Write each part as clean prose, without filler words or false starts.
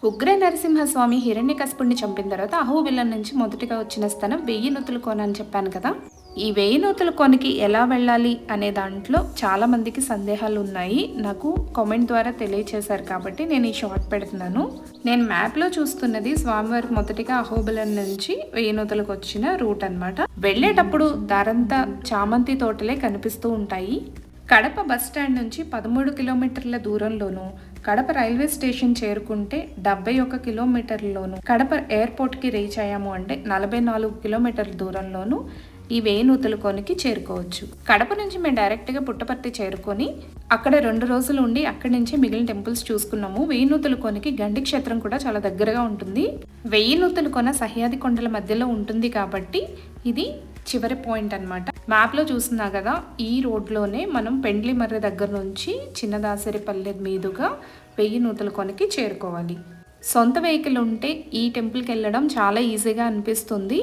ఉగ్ర నరసింహస్వామి హిరణ్యకశిపుడిని చంపిన తర్వాత అహోబిలం నుంచి మొదటిగా వచ్చిన స్థలం 1000 నూతుల కోన అని చెప్పాను కదా. ఈ 1000 నూతుల కోనకి ఎలా వెళ్ళాలి అనే దాంట్లో చాలా మందికి సందేహాలు ఉన్నాయి. నాకు కామెంట్ ద్వారా తెలియచేశారు కాబట్టి నేను ఈ షార్ట్ పెడుతున్నాను. నేను మ్యాప్లో చూస్తున్నది స్వామివారి మొదటిగా అహోబిలం నుంచి 1000 నూతులకు వచ్చిన రూట్ అనమాట. వెళ్ళేటప్పుడు దారంతా చామంతి తోటలే కనిపిస్తూ ఉంటాయి. కడప బస్ స్టాండ్ నుంచి 13 కిలోమీటర్ల దూరంలోను, కడప రైల్వే స్టేషన్ చేరుకుంటే 71 కిలోమీటర్లలోను, కడప ఎయిర్పోర్ట్కి రీచ్ అయ్యాము అంటే 44 కిలోమీటర్ల దూరంలోను ఈ 1000 నూతుల కోనకి చేరుకోవచ్చు. కడప నుంచి మేము డైరెక్ట్గా పుట్టపర్తి చేరుకొని అక్కడ 2 రోజులు ఉండి అక్కడి నుంచి మిగిలిన టెంపుల్స్ చూసుకున్నాము. 1000 నూతుల కోనకి గండి క్షేత్రం కూడా చాలా దగ్గరగా ఉంటుంది. 1000 నూతుల కోన సహ్యాది కొండల మధ్యలో ఉంటుంది కాబట్టి ఇది చివరి పాయింట్ అనమాట. మ్యాప్లో చూస్తున్నా కదా, ఈ రోడ్లోనే మనం పెండ్లిమర్రి దగ్గర నుంచి చిన్నదాసరిపల్లె మీదుగా 1000 నూతుల కోనకి చేరుకోవాలి. సొంత వెహికల్ ఉంటే ఈ టెంపుల్కి వెళ్ళడం చాలా ఈజీగా అనిపిస్తుంది.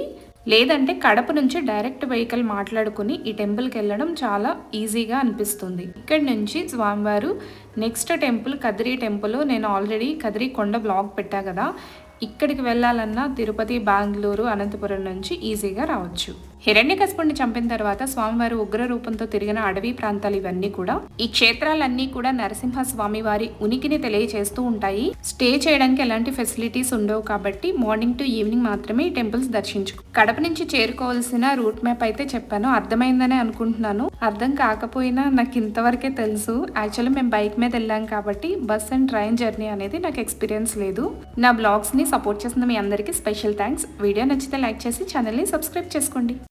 లేదంటే కడప నుంచి డైరెక్ట్ వెహికల్ మాట్లాడుకుని ఈ టెంపుల్కి వెళ్ళడం చాలా ఈజీగా అనిపిస్తుంది. ఇక్కడి నుంచి స్వామివారు నెక్స్ట్ టెంపుల్ కదిరి టెంపుల్. నేను ఆల్రెడీ కదిరి కొండ బ్లాగ్ పెట్టా కదా, ఇక్కడికి వెళ్ళాలన్నా తిరుపతి, బెంగళూరు, అనంతపురం నుంచి ఈజీగా రావచ్చు. హిరణ్యకశిపుడిని చంపిన తర్వాత స్వామివారి ఉగ్ర రూపంతో తిరిగిన అడవి ప్రాంతాలు ఇవన్నీ కూడా, ఈ క్షేత్రాలన్నీ కూడా నరసింహ స్వామి వారి ఉనికిని తెలియచేస్తూ ఉంటాయి. స్టే చేయడానికి ఎలాంటి ఫెసిలిటీస్ ఉండవు కాబట్టి మార్నింగ్ టు ఈవినింగ్ మాత్రమే ఈ టెంపుల్స్ దర్శించుకో. కడప నుంచి చేరుకోవాల్సిన రూట్ మ్యాప్ అయితే చెప్పాను, అర్థమైందనే అనుకుంటున్నాను. అర్థం కాకపోయినా నాకు ఇంతవరకే తెలుసు. యాక్చువల్లీ మేము బైక్ మీద వెళ్ళాం కాబట్టి బస్ అండ్ ట్రైన్ జర్నీ అనేది నాకు ఎక్స్పీరియన్స్ లేదు. నా బ్లాగ్స్ని సపోర్ట్ చేసిన మీ అందరికీ స్పెషల్ థ్యాంక్స్. వీడియో నచ్చితే లైక్ చేసి ఛానల్ని సబ్స్క్రైబ్ చేసుకోండి.